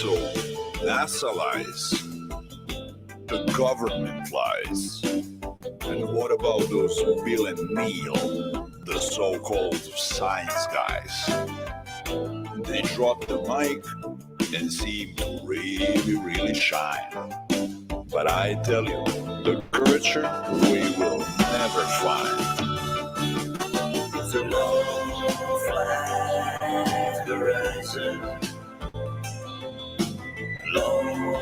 So, NASA lies, the government lies, and what about those Bill and Neil, the so-called science guys? They drop the mic and seem to really shine. But I tell you, the culture we will never find. It's a long flight horizon, long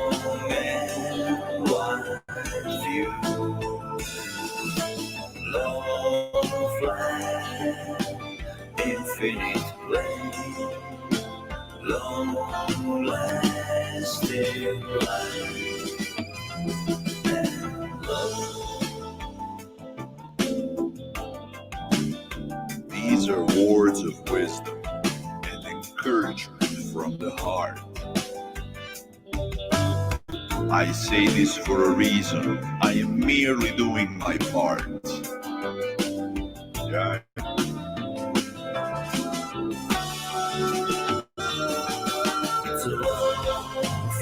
and wide view, long flight, infinite play, long lasting life and love. These are words of wisdom and encouragement from the heart. I say this for a reason. I am merely doing my part. Yeah. It's a long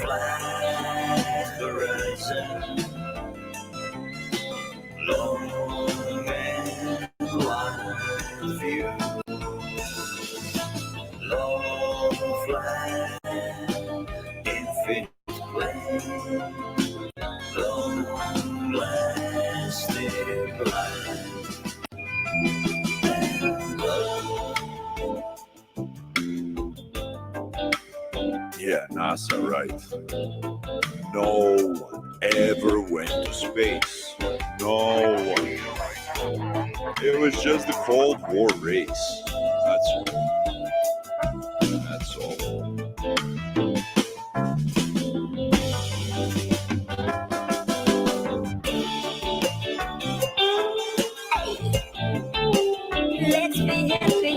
flight horizon, long and wide view, long flight, infinite play, long lasting life and love. Yeah, NASA, right. No one ever went to space. No one. It was just the Cold War race. That's all. That's all. Let's be happy.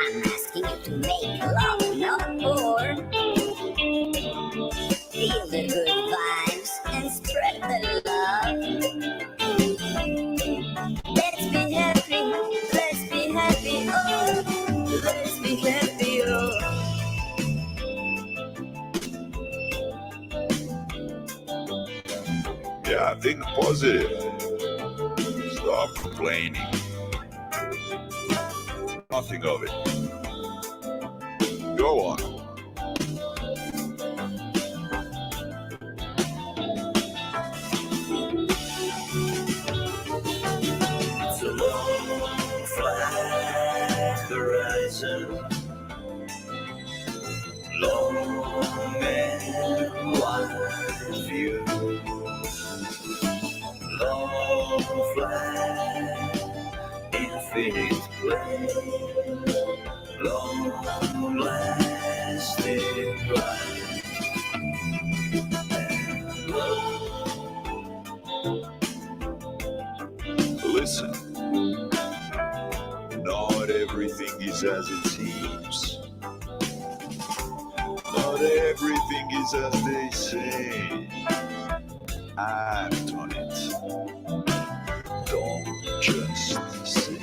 I'm asking you to make love, not war. Feel the good vibes and spread the love. Let's be happy, oh, let's be happy, oh. Yeah, think positive. Stop complaining. Nothing of it. Go on. It's a long flight horizon, long and wide view, long flight, infinite play, long lasting life and love. Listen, not everything is as it seems. Not everything is as they say. Act on it. Don't just sit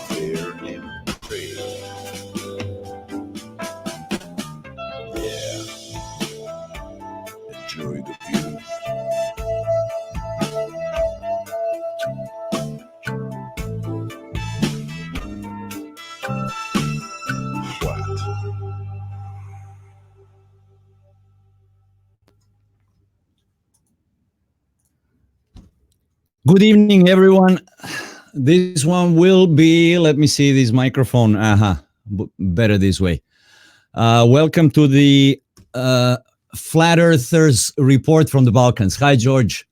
there and pray. Yeah. Enjoy the view. Good evening, everyone. This one will be, let me see this microphone. Better this way. Welcome to the Flat Earthers report from the Balkans. Hi, George.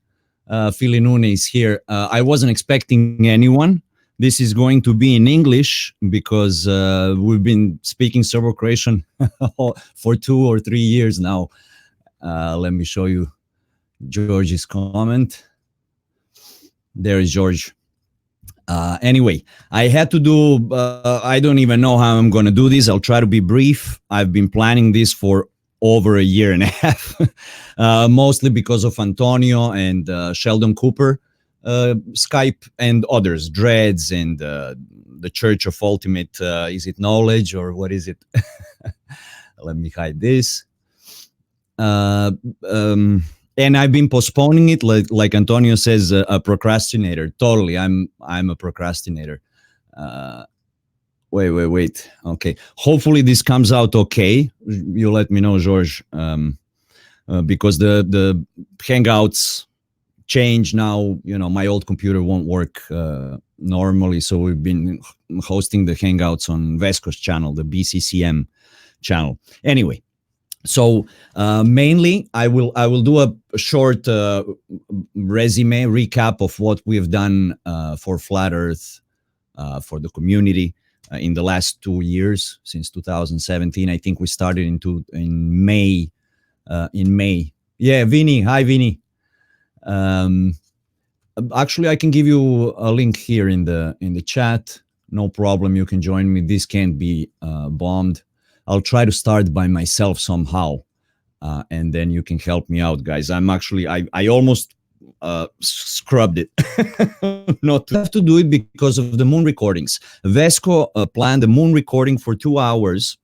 Filinune is here. I wasn't expecting anyone, This is going to be in English because we've been speaking Serbo-Croatian for 2 or 3 years now. Let me show you George's comment. There is George. Anyway, I had to do, I don't even know how I'm going to do this. I'll try to be brief. I've been planning this for over a year and a half, mostly because of Antonio and Sheldon Cooper, Skype and others, Dreads and the Church of Ultimate, is it Knowledge or what is it? Let me hide this. And I've been postponing it, like Antonio says, a procrastinator. Totally, I'm a procrastinator. Wait. Okay, hopefully this comes out okay. You let me know, George, because the Hangouts change now. You know, my old computer won't work normally, so we've been hosting the Hangouts on Vesco's channel, the BCCM channel. Anyway. So mainly, I will do a short resume recap of what we have done for Flat Earth, for the community in the last 2 years, since 2017. I think we started in May. Yeah, Vinny. Hi, Vinny. Actually, I can give you a link here in the chat. No problem. You can join me. This can't be bombed. I'll try to start by myself somehow, and then you can help me out, guys. I'm actually, I almost scrubbed it. Not to have to do it because of the moon recordings. Vesco planned the moon recording for 2 hours,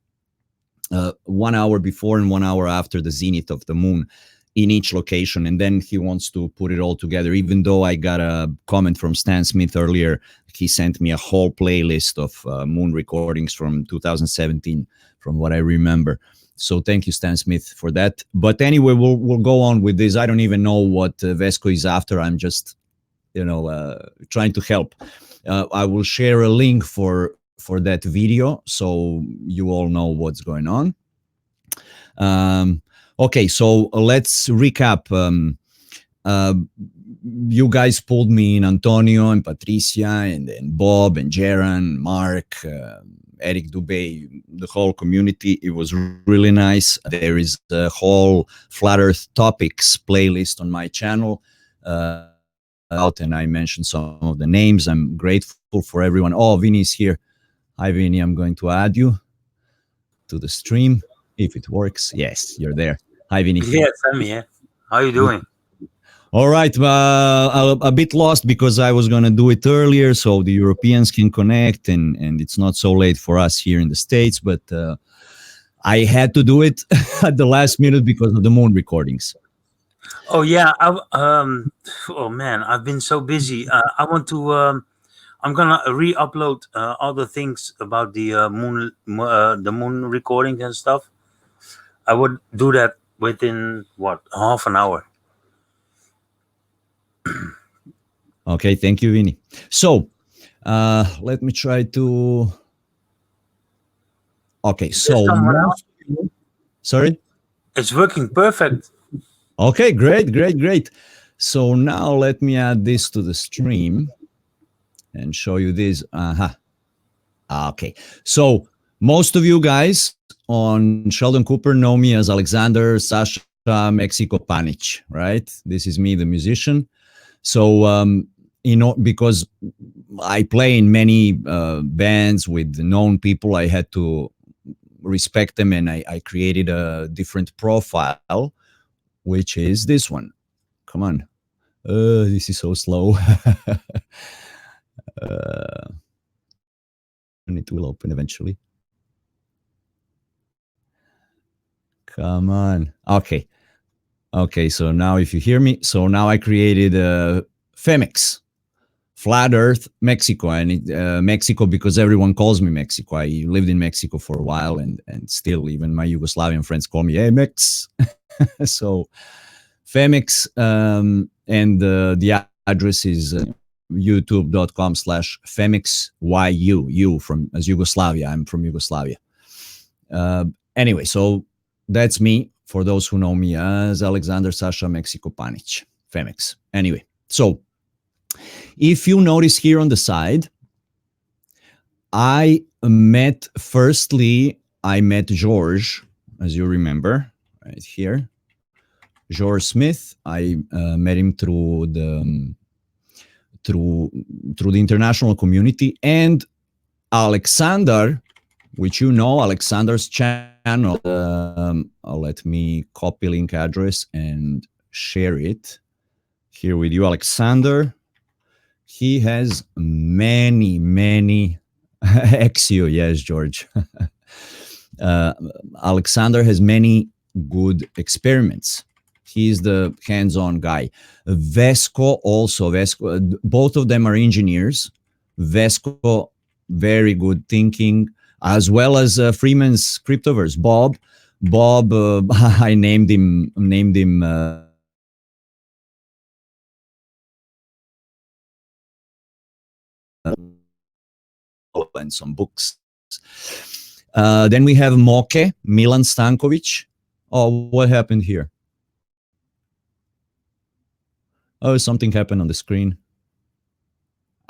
1 hour before and 1 hour after the zenith of the moon in each location. And then he wants to put it all together, even though I got a comment from Stan Smith earlier. He sent me a whole playlist of moon recordings from 2017, from what I remember. So thank you, Stan Smith, for that. But anyway, we'll go on with this. I don't even know what Vesco is after. I'm just, trying to help. I will share a link for that video so you all know what's going on. Okay, so let's recap. You guys pulled me in, Antonio and Patricia and Bob and Jaron, Mark, Eric Dubé, the whole community. It was really nice. There is a whole Flat Earth Topics playlist on my channel. Out, and I mentioned some of the names. I'm grateful for everyone. Oh, Vinny's here. Hi, Vinny. I'm going to add you to the stream if it works. Yes, you're there. Hi, Vinny. Yes, I'm here. How are you doing? All right. A bit lost because I was going to do it earlier so the Europeans can connect and it's not so late for us here in the States. But I had to do it at the last minute because of the moon recordings. Oh, yeah. Oh, man, I've been so busy. I want to... I'm going to re-upload all the things about the moon recordings and stuff. I would do that within, half an hour. Okay, thank you, Vinny. So, let me try to... Okay, so... Sorry? It's working perfect. Okay, great. So now let me add this to the stream and show you this. Okay, so most of you guys on Sheldon Cooper know me as Alexander Sasha Mexico Panic, right? This is me, the musician. So, because I play in many bands with known people, I had to respect them, and I created a different profile, which is this one. Come on. This is so slow. And it will open eventually. Come on. Okay, so now if you hear me, so now I created FE-MEX, Flat Earth Mexico, and Mexico because everyone calls me Mexico. I lived in Mexico for a while, and still even my Yugoslavian friends call me, hey, Mex. So FE-MEX, and the address is youtube.com/FE-MEX, you from as Yugoslavia. I'm from Yugoslavia. Anyway, so that's me. For those who know me as Alexander Sasha Mexico Panic, FE-MEX. Anyway, so if you notice here on the side, I met George, as you remember, right here. George Smith. I met him through the international community, and Alexander, which you know, Alexander's channel. Let me copy link address and share it here with you, Alexander. He has many Exio, yes, George. Alexander has many good experiments. He's the hands-on guy. Vesco also. Both of them are engineers. Vesco, very good thinking, as well as Freeman's Cryptoverse. Bob, I named him and some books. Then we have Moke, Milan Stankovic. Oh, what happened here? Oh, something happened on the screen.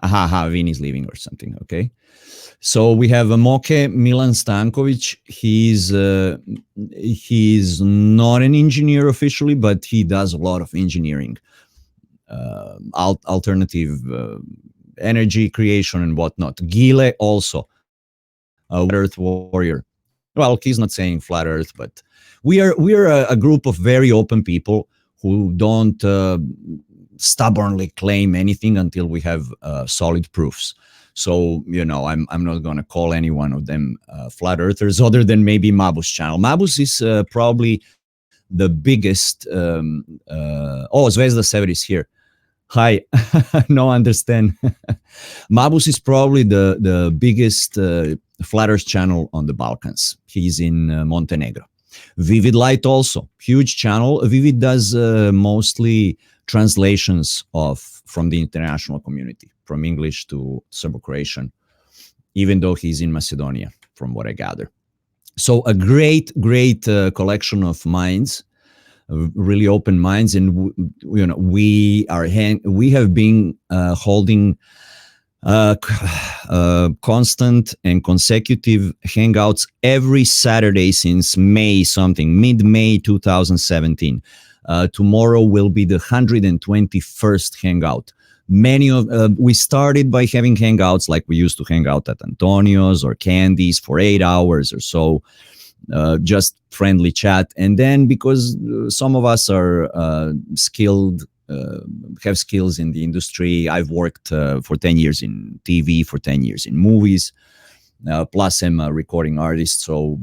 Vini's leaving or something. Okay. So we have Moke, Milan Stankovic. He's not an engineer officially, but he does a lot of engineering, alternative energy creation and whatnot. Gile also, a Earth warrior. Well, he's not saying flat Earth, but we are a group of very open people who don't stubbornly claim anything until we have solid proofs. So, I'm not going to call any one of them flat earthers other than maybe Mabus channel. Mabus is probably the biggest. Zvezda Sever is here. Hi. No, understand. Mabus is probably the biggest flat earth channel on the Balkans. He's in Montenegro. Vivid Light also, huge channel. Vivid does mostly translations from the international community, from English to Serbo-Croatian, even though he's in Macedonia, from what I gather. So a great collection of minds, really open minds, and we have been holding constant and consecutive hangouts every Saturday since mid-May 2017. Tomorrow will be the 121st hangout. We started by having hangouts like we used to hang out at Antonio's or Candy's for 8 hours or so, just friendly chat. And then because some of us are skilled, have skills in the industry, I've worked for 10 years in TV, for 10 years in movies, plus I'm a recording artist. So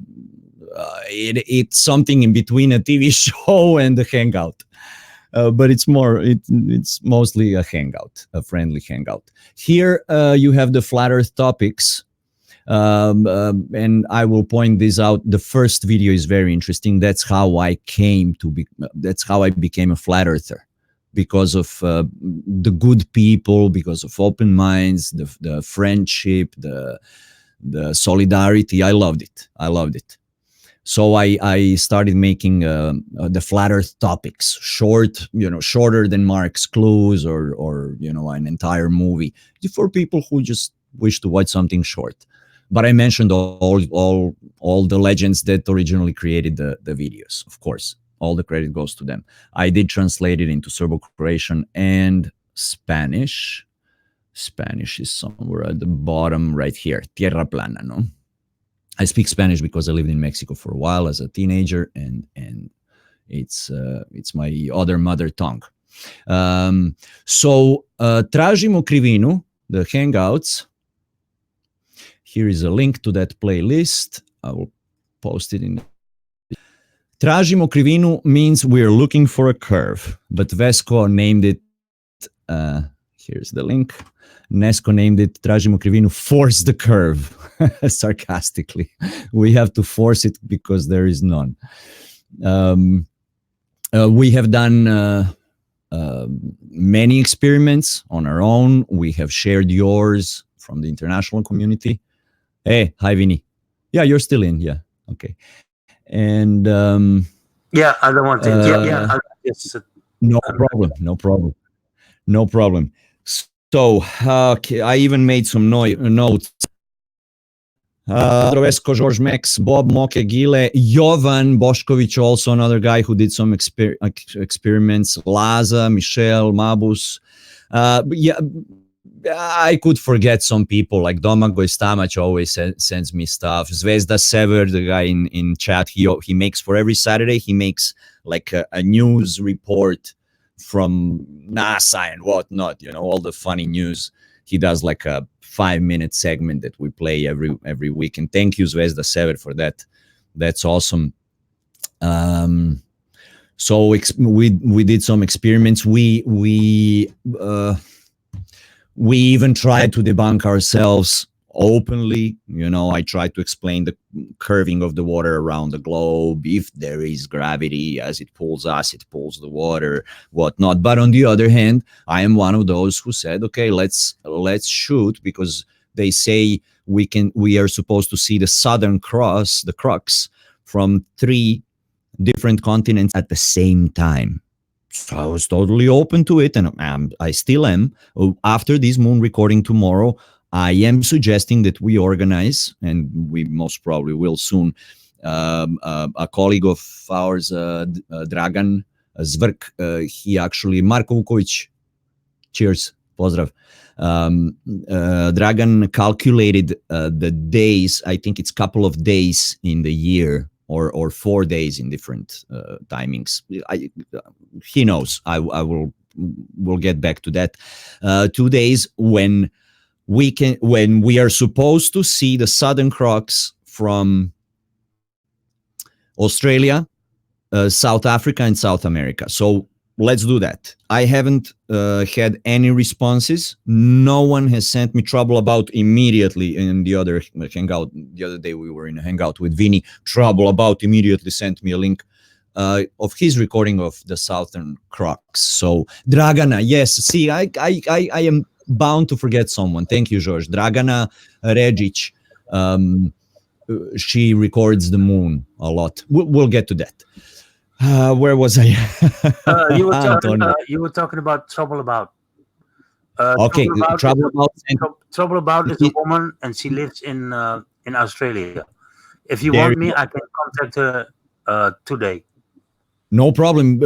it's something in between a TV show and a hangout. But it's mostly a hangout, a friendly hangout. Here you have the flat earth topics. And I will point this out. The first video is very interesting. That's how I became a flat earther, because of the good people, because of open minds, the friendship, the solidarity. I loved it. So I started making the flat earth topics shorter than Mark's Clues or an entire movie, for people who just wish to watch something short. But I mentioned all the legends that originally created the videos. Of course, all the credit goes to them. I did translate it into Serbo-Croatian and Spanish. Spanish is somewhere at the bottom right here. Tierra plana, no? I speak Spanish because I lived in Mexico for a while as a teenager, and it's my other mother tongue. So tražimo krivinu, the hangouts. Here is a link to that playlist. I will post it in. Tražimo krivinu means we're looking for a curve, but Vesco named it. Here's the link. Nesco named it Tražimo krivinu, force the curve, sarcastically. We have to force it because there is none. We have done many experiments on our own. We have shared yours from the international community. Hey, hi, Vini. Yeah, you're still in. Yeah, okay. And yeah, I don't want to. No problem. So I even made some notes Drovesko, George Max, Bob Moke Gile, Jovan Bošković, also another guy who did some experiments, Laza, Michelle, Mabus. Yeah, I could forget some people, like Domagoj Stamać always sends me stuff. Zvezda Sever, the guy in chat, he makes for every Saturday, he makes like a news report from NASA and whatnot, all the funny news. He does like a 5-minute segment that we play every week. And thank you, Zvezda Sever, for that. That's awesome. So we did some experiments. We even tried to debunk ourselves openly. I tried to explain the curving of the water around the globe. If there is gravity, as it pulls us, it pulls the water, whatnot. But on the other hand, I am one of those who said, okay, let's shoot, because they say we are supposed to see the Southern Cross, the crux, from 3 different continents at the same time. So I was totally open to it, and I still am. After this moon recording tomorrow, I am suggesting that we organize, and we most probably will soon, a colleague of ours, Dragan Zvrk, he actually, Marko Vuković, cheers, pozdrav. Dragan calculated the days, I think it's a couple of days in the year, or 4 days in different timings. He knows. We'll get back to that. 2 days when we are supposed to see the Southern Cross from Australia, South Africa, and South America. So let's do that. I haven't had any responses. No one has sent me trouble about immediately in the other hangout. The other day we were in a hangout with Vinny. Trouble about immediately sent me a link of his recording of the Southern Cross. So Dragana, yes. See, I am bound to forget someone. Thank you, George. Dragana Regic. She records the moon a lot. We'll get to that. Where was I? You were talking about trouble about. Okay, Trouble about is a woman, and she lives in Australia. If you want me, I can contact her today. No problem.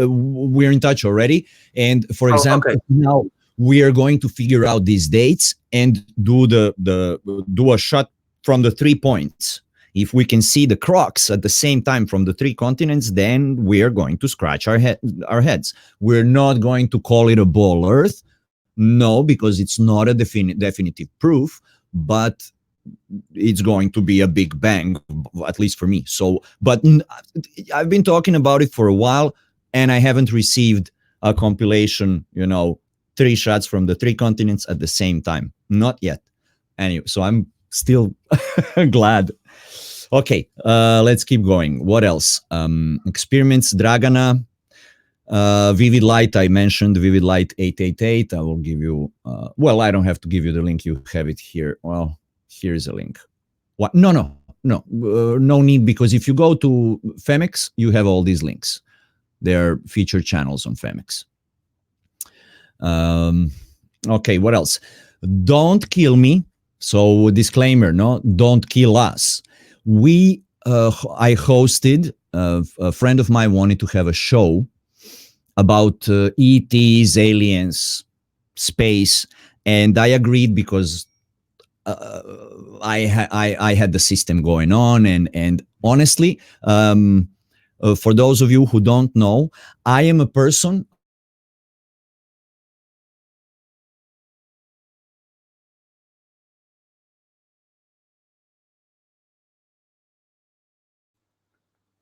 We're in touch already. And for example, now we are going to figure out these dates and do a shot from the 3 points. If we can see the crux at the same time from the 3 continents, then we are going to scratch our heads. We're not going to call it a ball Earth. No, because it's not a definitive proof, but it's going to be a big bang, at least for me. So, but I've been talking about it for a while, and I haven't received a compilation, 3 shots from the 3 continents at the same time. Not yet. Anyway, so I'm still glad. Okay, let's keep going. What else? Experiments, Dragana, Vivid Light. I mentioned Vivid Light 888. I will give you, I don't have to give you the link. You have it here. Well, here's a link. What? No need, because if you go to FE-MEX, you have all these links. They're featured channels on FE-MEX. Okay, what else? Don't kill me. So disclaimer, no, don't kill us. I hosted, a friend of mine wanted to have a show about ETs, aliens, space, and I agreed because I had the system going on, and honestly, for those of you who don't know, I am a person.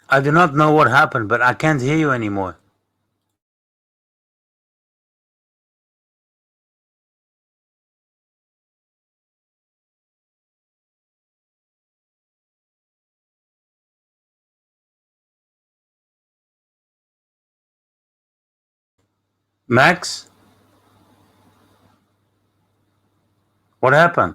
I do not know what happened, but I can't hear you anymore. Max? What happened?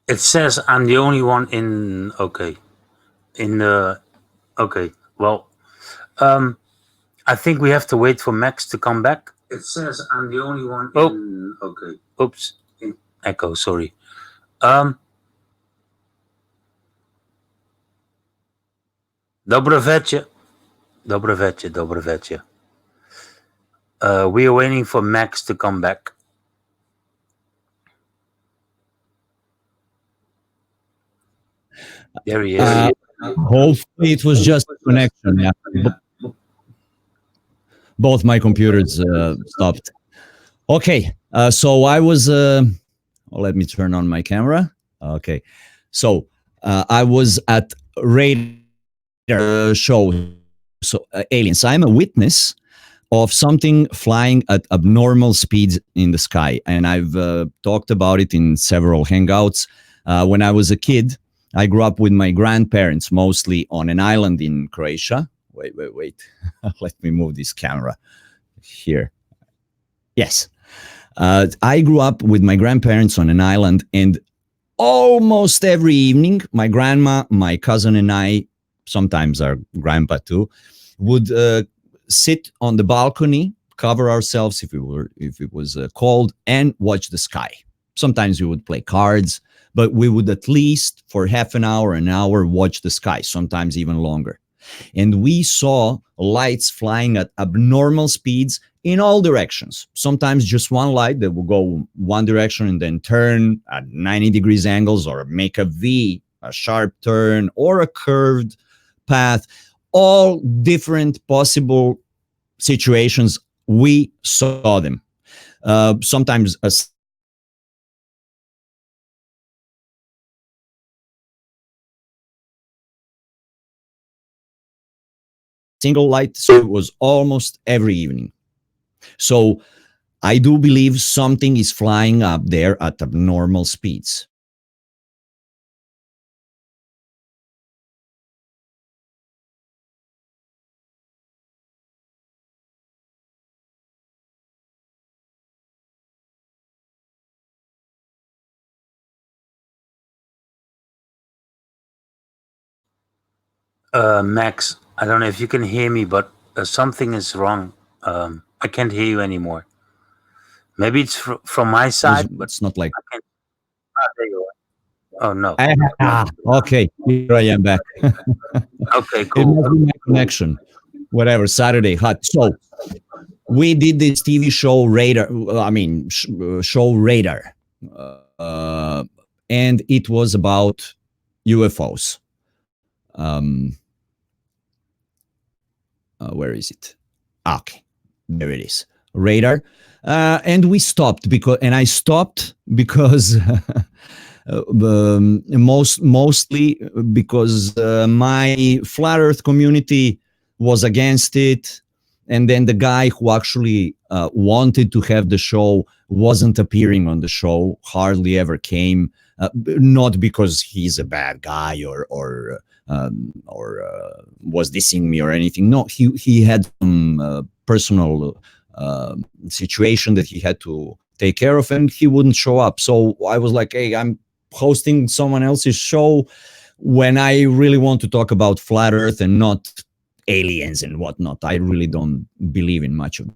It says I'm the only one in. Okay, in the. Okay, well, um, I think we have to wait for Max to come back. It says I'm the only one in. Okay. Oops. Echo. Sorry. Um. Dobre večer. Dobre večer. Dobre večer. We are waiting for Max to come back. There he is. Hopefully, it was just connection. Yeah, both my computers stopped. Okay, so I was. Let me turn on my camera. Okay, so I was at radar show. So aliens. I'm a witness of something flying at abnormal speeds in the sky, and I've talked about it in several hangouts. When I was a kid, I grew up with my grandparents, mostly on an island in Croatia. Wait. Let me move this camera here. Yes. I grew up with my grandparents on an island, and almost every evening, my grandma, my cousin, and I, sometimes our grandpa too, would sit on the balcony, cover ourselves if it was cold, and watch the sky. Sometimes we would play cards, but we would at least for half an hour, watch the sky, sometimes even longer. And we saw lights flying at abnormal speeds in all directions. Sometimes just one light that will go one direction and then turn at 90 degrees angles, or make a V, a sharp turn, or a curved path. All different possible situations, we saw them. Sometimes a single light, so it was almost every evening. So I do believe something is flying up there at abnormal speeds. Max, I don't know if you can hear me, but something is wrong. I can't hear you anymore. Maybe it's from my side, but It's not like. I can't. Ah, there you are. Oh no. Okay, here I am back. Okay, It cool. must be my connection. Whatever, Saturday hot. So we did this TV show Radar. Show Radar, and it was about UFOs. Where is it? Okay, there it is. Radar, and we stopped and I stopped because mostly because my flat Earth community was against it, and then the guy who actually wanted to have the show wasn't appearing on the show, hardly ever came. Not because he's a bad guy or was dissing me or anything. No, he had some personal situation that he had to take care of, and he wouldn't show up. So I was like, hey, I'm hosting someone else's show when I really want to talk about flat Earth and not aliens and whatnot. I really don't believe in much of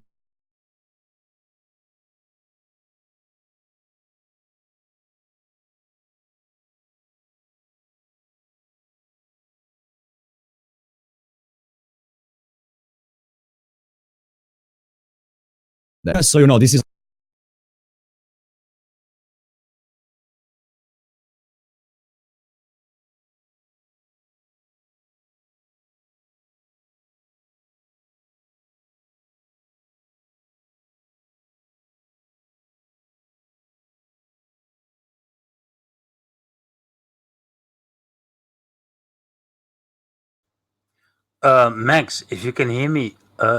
that. So this is Max, if you can hear me,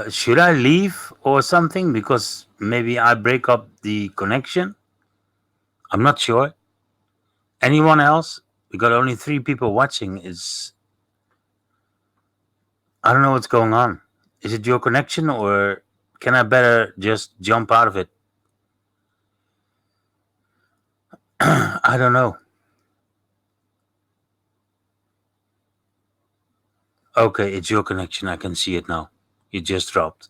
should I leave or something? Because maybe I break up the connection. I'm not sure. Anyone else? We got only 3 people watching. I don't know what's going on. Is it your connection, or can I better just jump out of it? I don't know. Okay, it's your connection. I can see it now. It just dropped.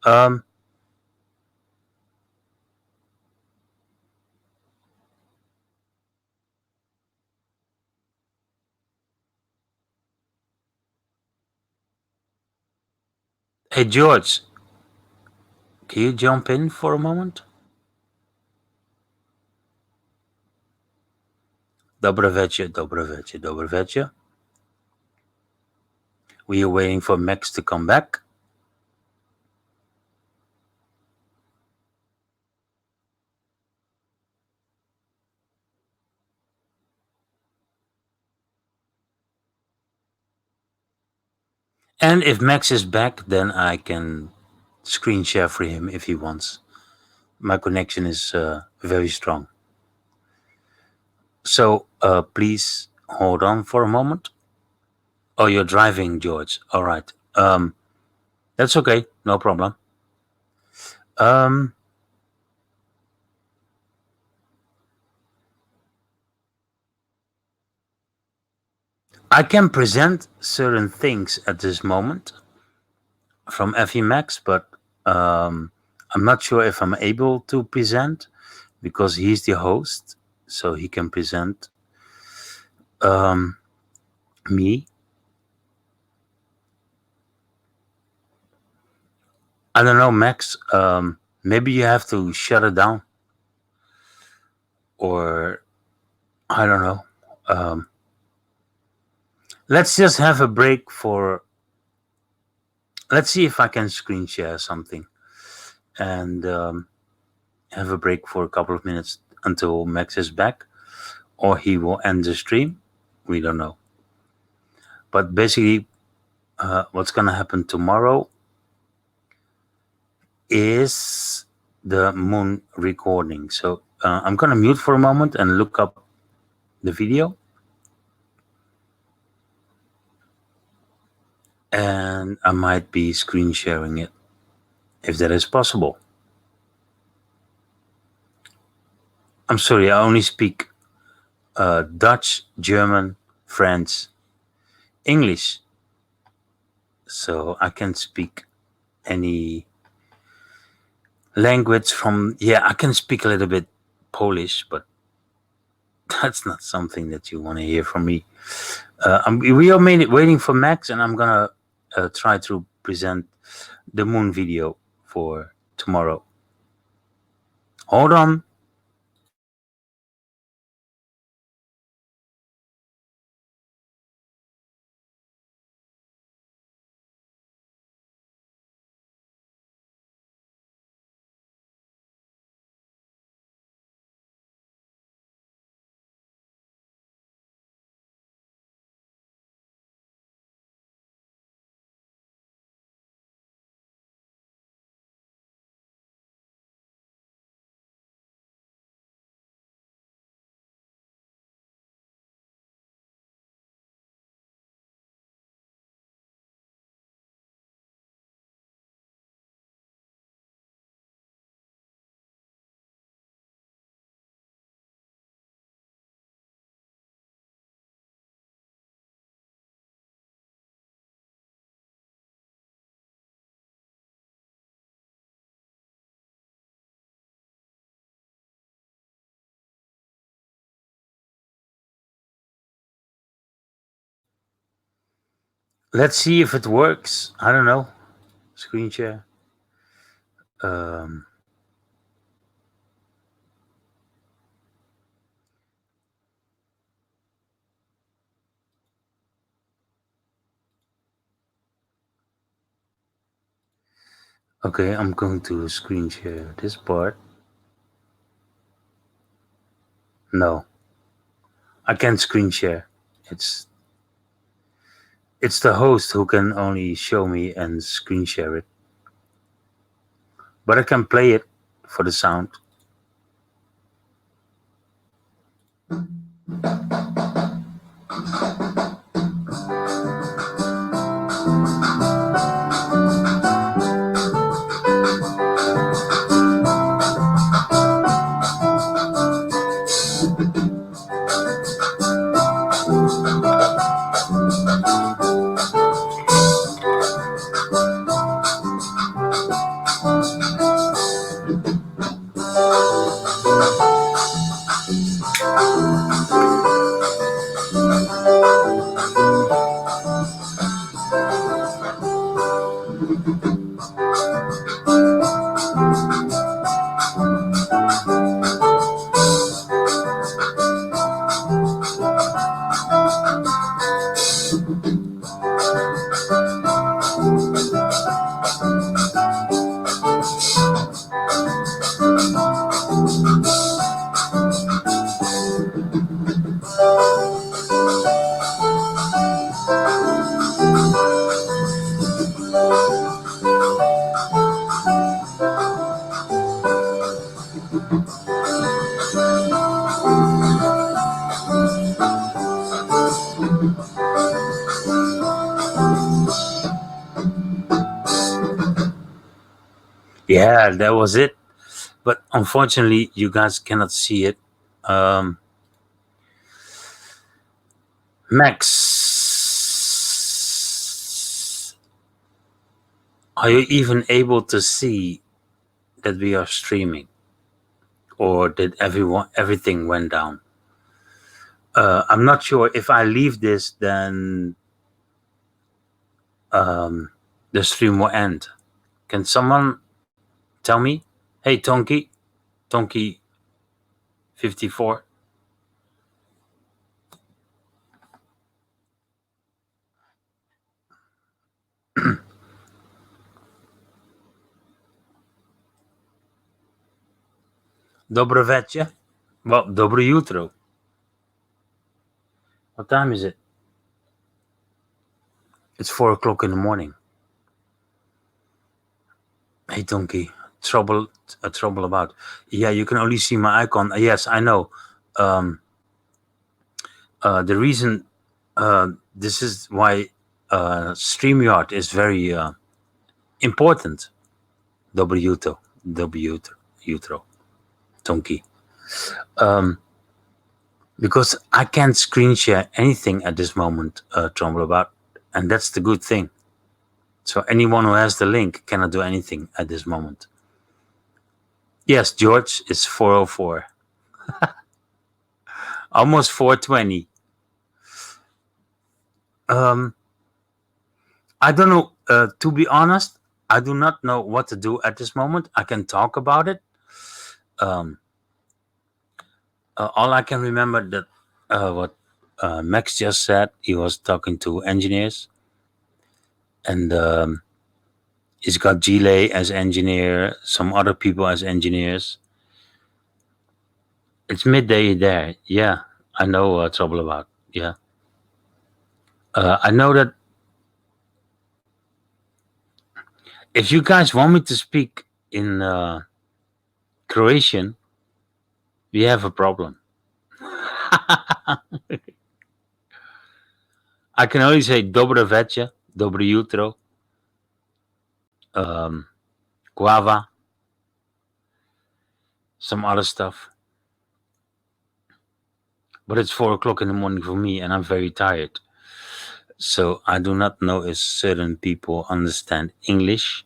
Um, hey George, can you jump in for a moment? Dobre večer, dobre večer, dobre večer. We are waiting for Max to come back. And if Max is back, then I can screen share for him if he wants. My connection is very strong. So please hold on for a moment. Oh, you're driving, George. All right. That's okay. No problem. Um, I can present certain things at this moment from FE-MEX, but I'm not sure if I'm able to present because he's the host, so he can present me. I don't know, Max. Maybe you have to shut it down, or I don't know. Let's just have a break for. Let's see if I can screen share something, and have a break for a couple of minutes until Max is back, or he will end the stream. We don't know. But basically, what's gonna happen tomorrow is the moon recording. So I'm gonna mute for a moment and look up the video. And I might be screen sharing it if that is possible. I'm sorry, I only speak Dutch, German, French, English. So I can speak any language from, I can speak a little bit Polish, but that's not something that you want to hear from me. We are waiting for Max, and I'm gonna try to present the moon video for tomorrow. Hold on. Let's see if it works. I don't know. Screen share. Okay, I'm going to screen share this part. No, I can't screen share. It's the host who can only show me and screen share it. But I can play it for the sound. Yeah, that was it. But unfortunately, you guys cannot see it. Um, Max, are you even able to see that we are streaming, or did everything went down? I'm not sure. If I leave this, then the stream will end. Can someone tell me? Hey, Tonky 54. Dobro večer. Well, dobro jutro. What time is it? It's 4 o'clock in the morning. Hey, Tonky. Trouble about. Yeah, you can only see my icon. Yes, I know. The reason this is why StreamYard is very important. Dobro jutro, Tonky. Because I can't screen share anything at this moment, Trouble about, and that's the good thing. So anyone who has the link cannot do anything at this moment. Yes, George, it's 4:04. Almost 4:20. I don't know. To be honest, I do not know what to do at this moment. I can talk about it. All I can remember that what Max just said. He was talking to engineers, and he's got Gile as engineer, some other people as engineers. It's midday there. Yeah, I know trouble about. Yeah, I know that if you guys want me to speak in Croatian, we have a problem. I can only say dobro večer, dobro jutro, guava, some other stuff. But it's 4 o'clock in the morning for me, and I'm very tired. So I do not know if certain people understand English.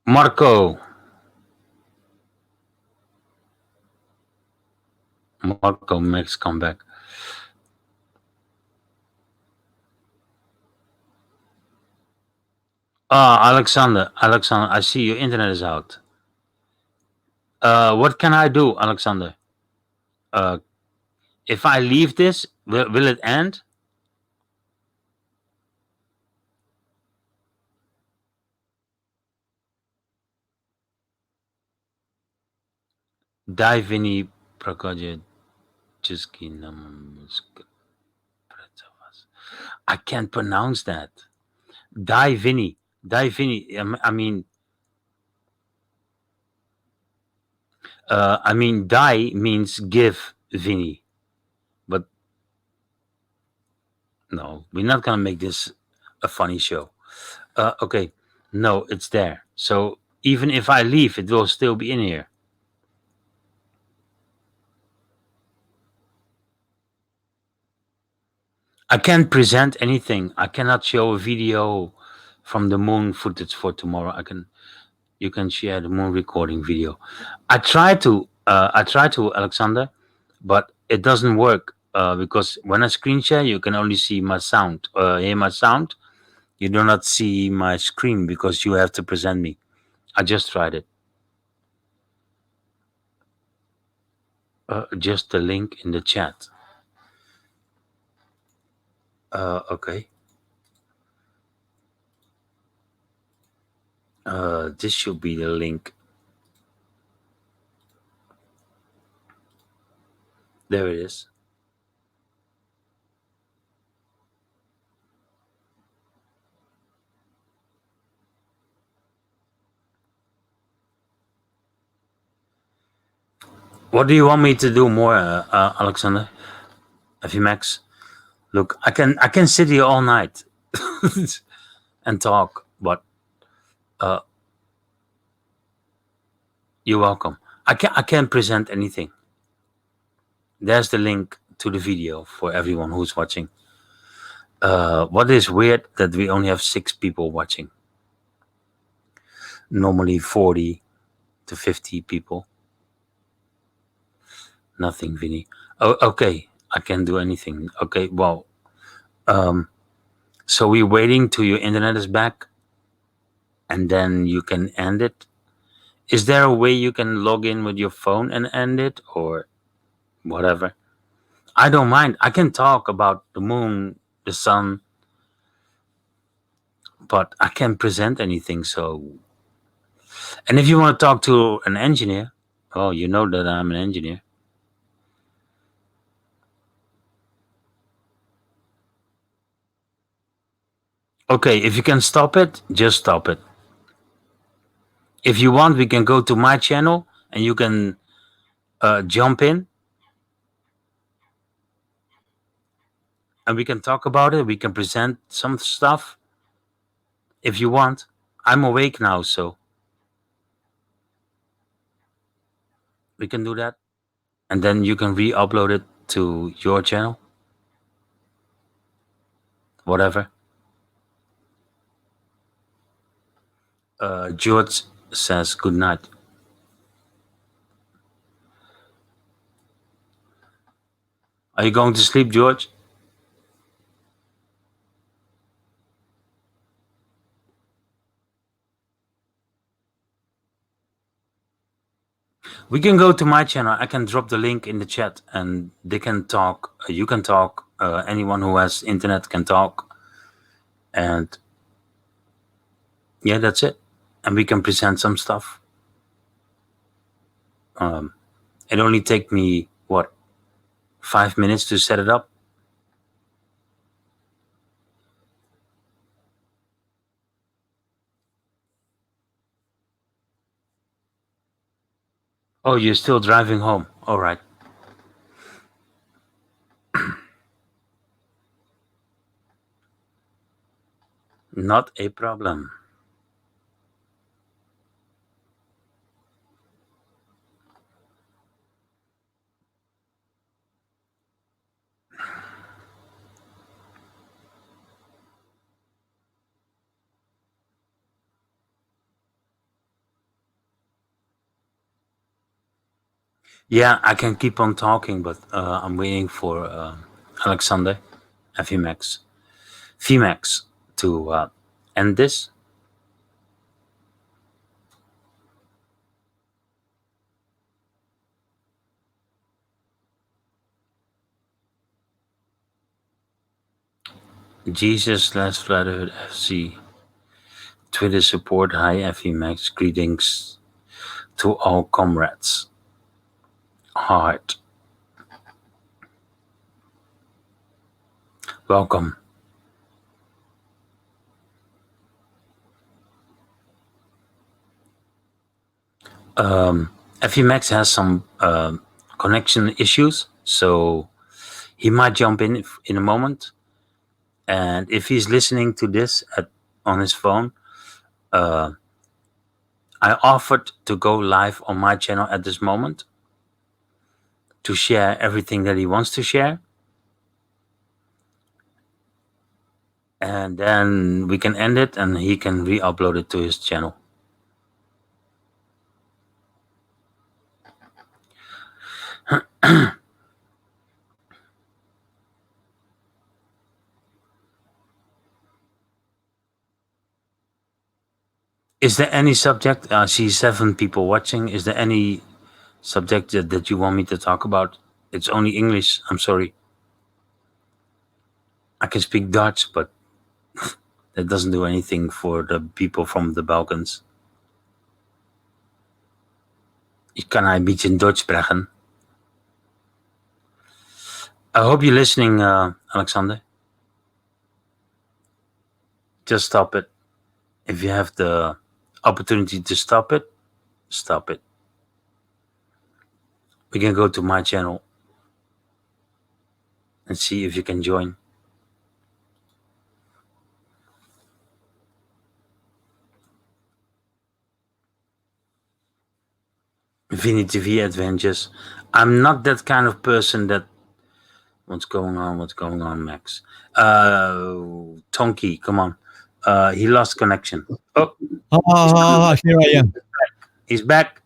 Marco Max, come back. Alexander, I see your internet is out. What can I do, Alexander? If I leave this, will it end? Divini Prakoje I can't pronounce that. Divini. I mean, die means give, Vinny. But no, we're not gonna make this a funny show. Okay, no, it's there. So even if I leave, it will still be in here. I can't present anything. I cannot show a video from the moon footage for tomorrow. You can share the moon recording video. I try to, Alexander, but it doesn't work because when I screen share, you can only see my sound, hear my sound. You do not see my screen because you have to present me. I just tried it. Just the link in the chat. Okay. This should be the link. There it is. What do you want me to do more, Alexander? FE-MEX? Look, I can sit here all night and talk, but you're welcome. I can't present anything. There's the link to the video for everyone who's watching. What is weird that we only have 6 people watching. Normally 40 to 50 people. Nothing, Vinny. Oh, okay. I can't do anything. Okay, well, so we're waiting till your internet is back, and then you can end it. Is there a way you can log in with your phone and end it, or whatever? I don't mind. I can talk about the moon, the sun, but I can't present anything. So, and if you want to talk to an engineer, oh, you know that I'm an engineer. Okay, if you can stop it, just stop it. If you want, we can go to my channel and you can jump in and we can talk about it. We can present some stuff if you want. I'm awake now, so we can do that. And then you can re-upload it to your channel. Whatever. George says good night. Are you going to sleep, George? We can go to my channel. I can drop the link in the chat and they can talk. You can talk. Anyone who has internet can talk. And yeah, that's it. And we can present some stuff. It only take me, 5 minutes to set it up? Oh, you're still driving home. All right. Not a problem. Yeah, I can keep on talking, but I'm waiting for Alexander, FE-MEX to end this. Jesus last Flatterhood FC Twitter support. Hi FE-MEX, greetings to all comrades. Heart. Welcome. FE-MEX has some connection issues, so he might jump in a moment. And if he's listening to this on his phone, I offered to go live on my channel at this moment to share everything that he wants to share. And then we can end it and he can re-upload it to his channel. Is there any subject? I see 7 people watching. Is there any subject that you want me to talk about? It's only English. I'm sorry. I can speak Dutch, but that doesn't do anything for the people from the Balkans. Ik kan een beetje Dutch spreken. I hope you're listening, Alexander. Just stop it. If you have the opportunity to stop it, stop it. We can go to my channel and see if you can join. Vinny TV Adventures. I'm not that kind of person that. What's going on? What's going on, Max? Tonky, come on. He lost connection. Oh, Here I am. he's back.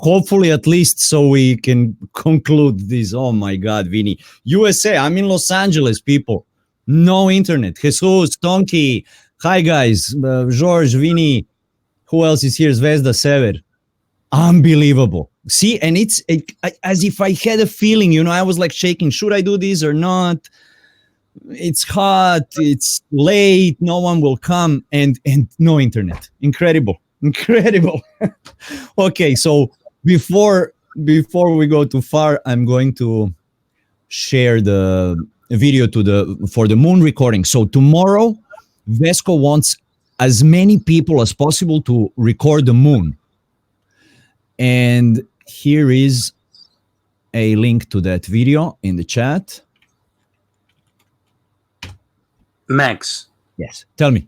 Hopefully, at least, so we can conclude this. Oh my God, Vinny. USA, I'm in Los Angeles, people. No internet. Jesus, Tonky. Hi, guys. George, Vinny. Who else is here? Zvezda Sever. Unbelievable. See, and it's as if I had a feeling, I was like shaking. Should I do this or not? It's hot. It's late. No one will come, and no internet. Incredible. Okay, so before we go too far, I'm going to share the video for the moon recording. So tomorrow, Vesco wants as many people as possible to record the moon. And here is a link to that video in the chat. Max. Yes, tell me.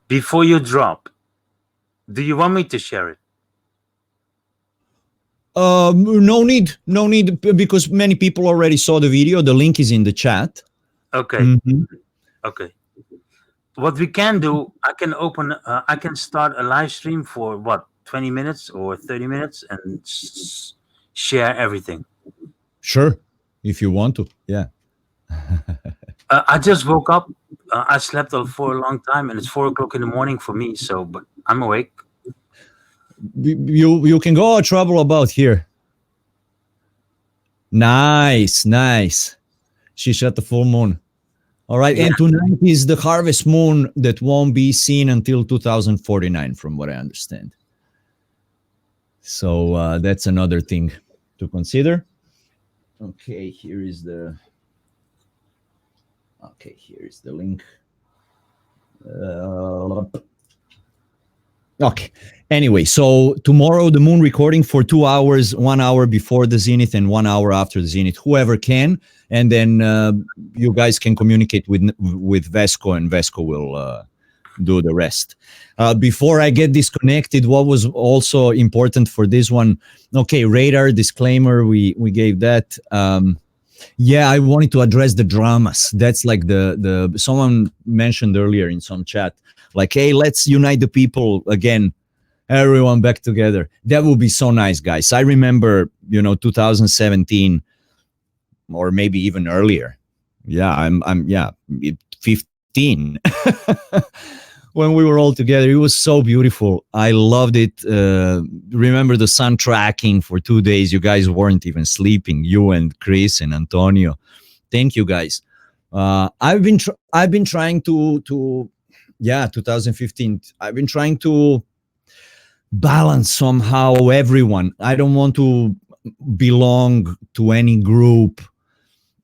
Before you drop, do you want me to share it? No need, because many people already saw the video. The link is in the chat. Okay. Mm-hmm. Okay. What we can do, I can start a live stream for what, 20 minutes or 30 minutes and share everything. Sure, if you want to, yeah. I just woke up. I slept for a long time, and it's 4 o'clock in the morning for me. But I'm awake. You can go trouble about here. Nice. She shot the full moon. All right, yeah. And tonight is the harvest moon that won't be seen until 2049, from what I understand. So that's another thing to consider. Okay, here is the link. Okay. Anyway, so tomorrow the moon recording for 2 hours, 1 hour before the zenith and 1 hour after the zenith, whoever can, and then you guys can communicate with Vesco, and Vesco will do the rest. Before I get disconnected, what was also important for this one? Okay, radar disclaimer. We gave that. Yeah, I wanted to address the dramas. That's like the someone mentioned earlier in some chat. Like, hey, let's unite the people again, everyone back together. That would be so nice, guys. I remember, 2017, or maybe even earlier. Yeah, I'm 15 when we were all together. It was so beautiful. I loved it. Remember the sun tracking for 2 days. You guys weren't even sleeping. You and Chris and Antonio. Thank you, guys. I've been trying to. Yeah, 2015. I've been trying to balance somehow everyone. I don't want to belong to any group.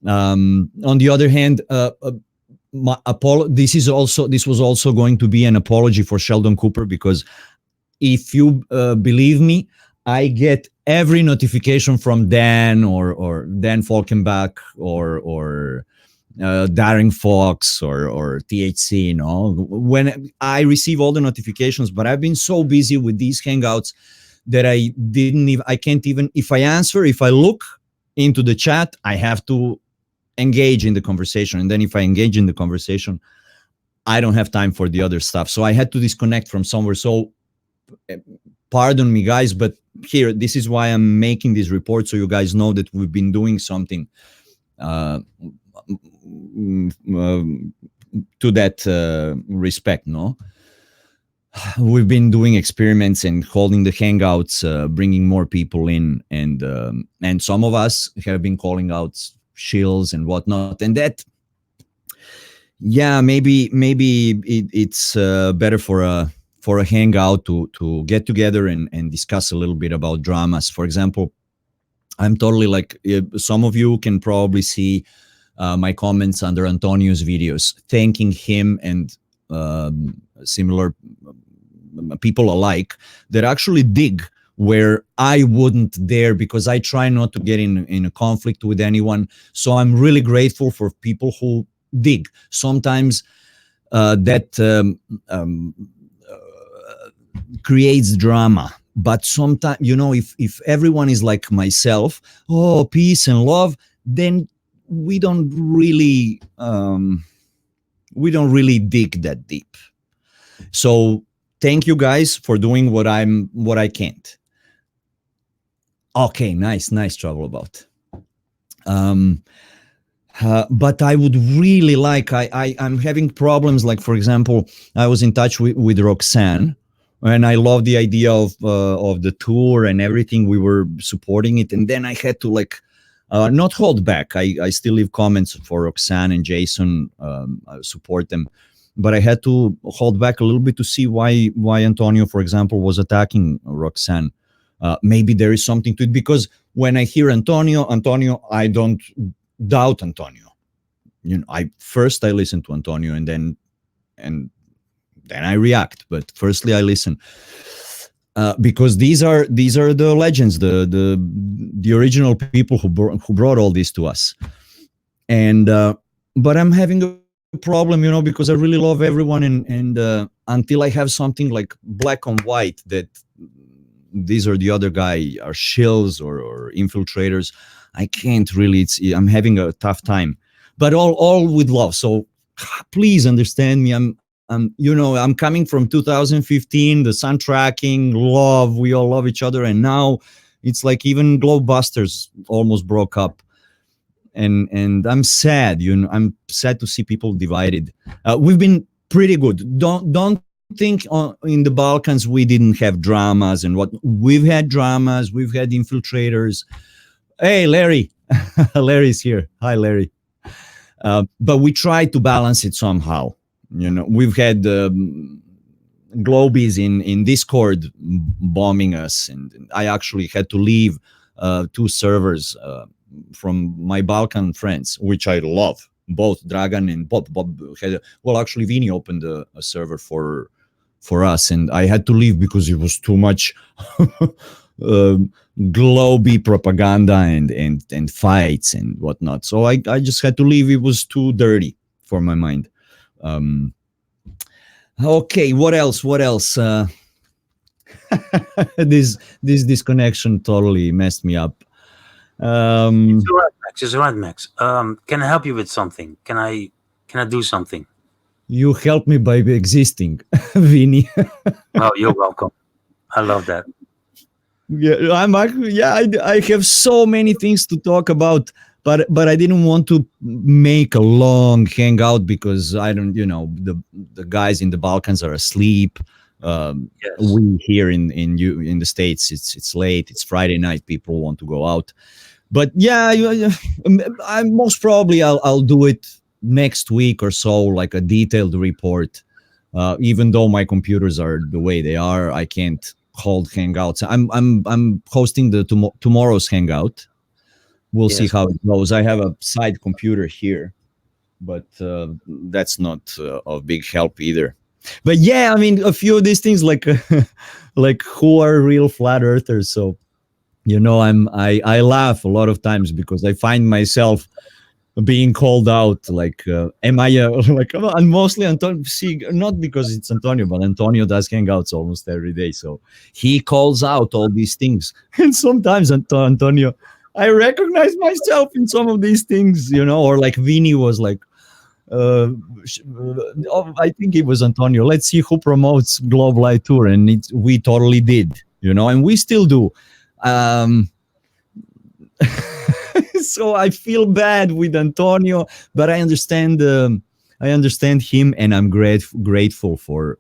On the other hand, this was also going to be an apology for Sheldon Cooper, because if you believe me, I get every notification from Dan or Dan Falkenbach or Darren Fox or THC, when I receive all the notifications, but I've been so busy with these hangouts that I can't even, if I answer, if I look into the chat, I have to engage in the conversation. And then if I engage in the conversation, I don't have time for the other stuff. So I had to disconnect from somewhere. So pardon me, guys, but here, this is why I'm making this report, so you guys know that we've been doing something to that respect, no? We've been doing experiments and holding the hangouts, bringing more people in, and some of us have been calling out shills and whatnot, and that, yeah, maybe it's better for a hangout to get together and discuss a little bit about dramas. For example, I'm totally like, some of you can probably see my comments under Antonio's videos, thanking him and similar people alike that actually dig where I wouldn't dare, because I try not to get in a conflict with anyone. So I'm really grateful for people who dig. Sometimes that creates drama. But sometimes, if everyone is like myself, oh, peace and love, then we don't really dig that deep. So thank you guys for doing what I can't. Okay, nice travel about. But I would really like, I'm having problems. Like, for example, I was in touch with Roxanne, and I love the idea of the tour and everything. We were supporting it, and then I had to not hold back. I still leave comments for Roxanne and Jason, support them, but I had to hold back a little bit to see why Antonio, for example, was attacking Roxanne. Maybe there is something to it, because when I hear Antonio, I don't doubt Antonio. I listen to Antonio, and then I react. But firstly, I listen, because these are the legends, the original people who brought all this to us. And but I'm having a problem, because I really love everyone, and until I have something like black on white that these are the other guy are shills or infiltrators, I can't really. I'm having a tough time, but all with love. So please understand me. I'm coming from 2015, the sun tracking, love. We all love each other, and now it's like even Globebusters almost broke up, and I'm sad. I'm sad to see people divided. We've been pretty good. Don't think in the Balkans we didn't have dramas, and what we've had dramas. We've had infiltrators. Hey, Larry. Larry's here. Hi, Larry. But we try to balance it somehow. We've had Globies in Discord bombing us, and I actually had to leave 2 servers from my Balkan friends, which I love. Both Dragan and Bob had. Actually, Vini opened a server for us, and I had to leave because it was too much Globy propaganda and fights and whatnot. So I just had to leave. It was too dirty for my mind. Okay, what else? This disconnection totally messed me up. It's all right, Max. Can I help you with something? Can I do something? You help me by existing, Vinny. Oh, you're welcome. I love that. Yeah, I have so many things to talk about, but I didn't want to make a long hangout because I don't, the guys in the Balkans are asleep. Yes. We here in the States, it's late. It's Friday night. People want to go out, but I most probably I'll do it next week or so, like a detailed report. Even though my computers are the way they are, I can't hold hangouts. I'm hosting the tomorrow's hangout. We'll see how it goes. I have a side computer here, but that's not of big help either. But yeah, I mean, a few of these things, like like who are real flat earthers. So I laugh a lot of times because I find myself being called out, like am I and mostly Antonio. See, not because it's Antonio, but Antonio does hangouts almost every day, so he calls out all these things. And sometimes Antonio, I recognize myself in some of these things, or like Vini was like, I think it was Antonio, let's see who promotes Globe Light Tour, and we totally did, and we still do. So I feel bad with Antonio, but I understand him, and I'm grateful for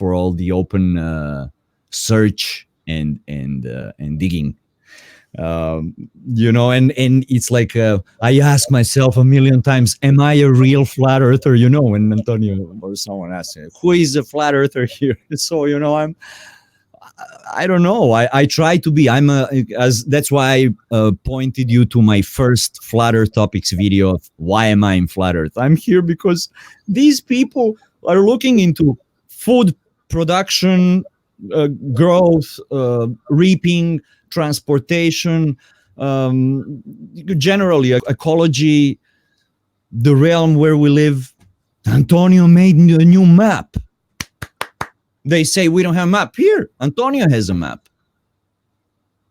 all the open search and digging. And it's like I ask myself a million times, am I a real flat earther? When Antonio or someone asks, who is a flat earther here? So I don't know. I try to be. That's why I pointed you to my first Flat Earth Topics video of why am I in Flat Earth. I'm here because these people are looking into food production, growth, reaping, transportation, generally ecology, the realm where we live. Antonio made a new map. They say we don't have a map. Here, Antonio has a map.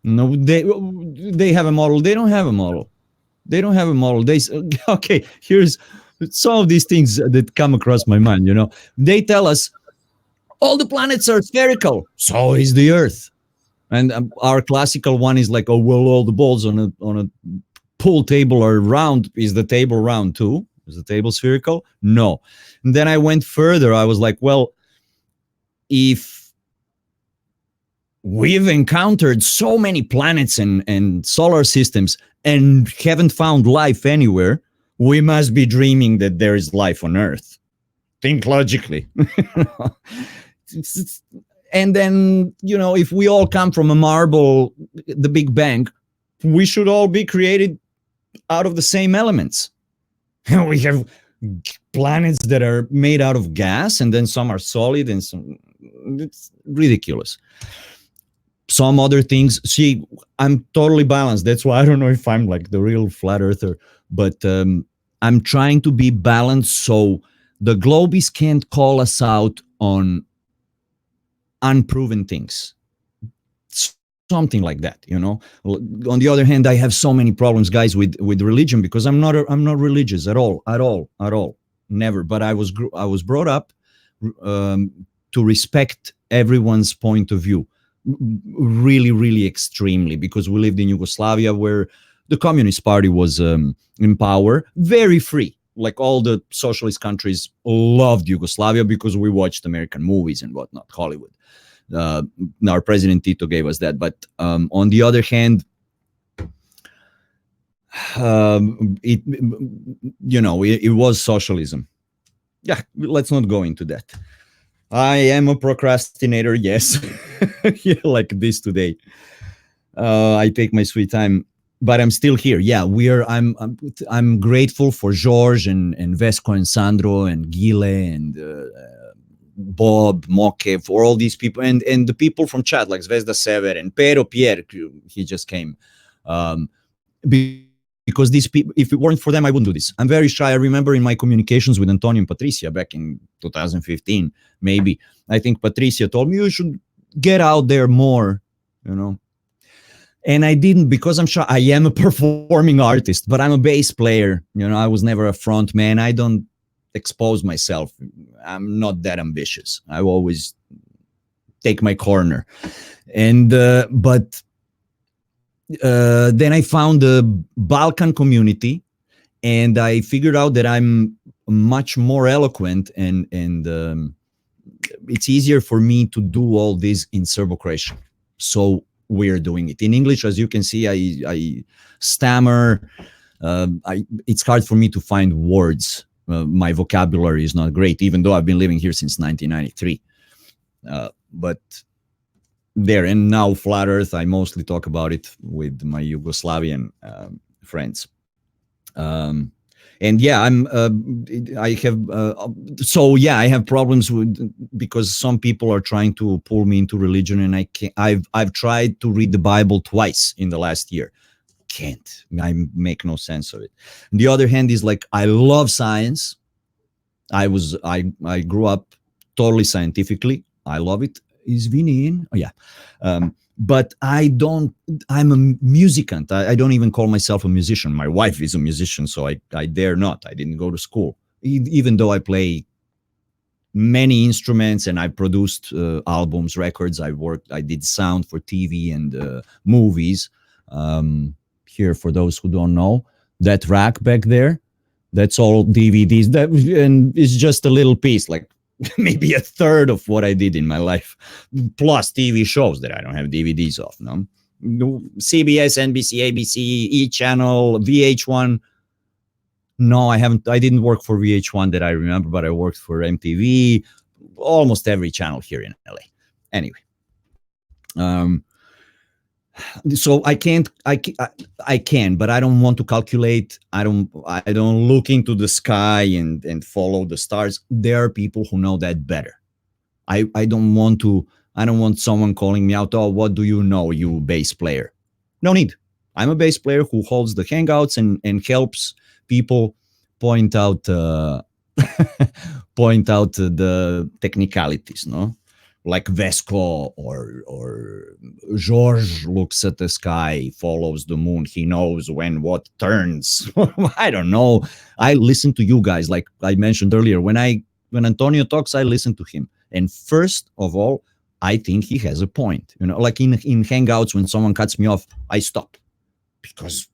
No, they have a model. They don't have a model. They don't have a model. Okay, here's some of these things that come across my mind. They tell us all the planets are spherical. So is the Earth. And our classical one is like, oh, well, all the balls on a pool table are round. Is the table round too? Is the table spherical? No. And then I went further. I was like, well, if we've encountered so many planets and solar systems and haven't found life anywhere, we must be dreaming that there is life on Earth. Think logically. And then, if we all come from a marble, the Big Bang, we should all be created out of the same elements. We have planets that are made out of gas, and then some are solid, and some, it's ridiculous. Some other things, see, I'm totally balanced. That's why I don't know if I'm like the real flat earther, but I'm trying to be balanced so the globies can't call us out on unproven things. Something like that, On the other hand, I have so many problems, guys, with religion, because I'm not religious at all, never. But I was brought up to respect everyone's point of view, really, really extremely, because we lived in Yugoslavia, where the Communist Party was in power, very free. Like all the socialist countries loved Yugoslavia because we watched American movies and whatnot, Hollywood. Our president Tito gave us that. But on the other hand, it was socialism. Yeah, let's not go into that. I am a procrastinator, yes. Like this today. I take my sweet time, but I'm still here. Yeah, I'm grateful for George and Vesco and Sandro and Gile and Bob, Moke, for all these people, and the people from chat like Zvezda Sever and Pero Pierre, he just came. Because these people, if it weren't for them, I wouldn't do this. I'm very shy. I remember in my communications with Antonio and Patricia back in 2015, maybe, I think Patricia told me you should get out there more, And I didn't, because I'm shy. I am a performing artist, but I'm a bass player. I was never a front man. I don't expose myself. I'm not that ambitious. I always take my corner. And but then I found the Balkan community, and I figured out that I'm much more eloquent, and it's easier for me to do all this in Serbo-Croatian. So we're doing it in English. As you can see, I stammer. It's hard for me to find words. My vocabulary is not great, even though I've been living here since 1993. But there, and now Flat Earth, I mostly talk about it with my Yugoslavian friends. And yeah, I have problems because some people are trying to pull me into religion, and I've tried to read the Bible twice in the last year. Can't. I make no sense of it. On the other hand, is like, I love science. I grew up totally scientifically. I love it. Is Vinny in? Oh yeah. But I'm a musicant. I don't even call myself a musician. My wife is a musician, so I dare not. I didn't go to school, even though I play many instruments and I produced albums, records. I did sound for TV and movies. Here, for those who don't know, that rack back there, that's all DVDs. And it's just a little piece, like maybe a third of what I did in my life, plus TV shows that I don't have DVDs of. No, CBS, NBC, ABC, E Channel, VH1. No, I haven't. I didn't work for VH1 that I remember, but I worked for MTV, almost every channel here in LA. Anyway, so I can, but I don't want to calculate. I don't look into the sky and follow the stars. There are people who know that better. I don't want to I don't want someone calling me out. Oh, what do you know, you bass player? No need. I'm a bass player who holds the hangouts and helps people point out the technicalities, no? Like Vesco or George looks at the sky, follows the moon. He knows what turns. I don't know. I listen to you guys, like I mentioned earlier. When Antonio talks, I listen to him. And first of all, I think he has a point. Like in Hangouts, when someone cuts me off, I stop because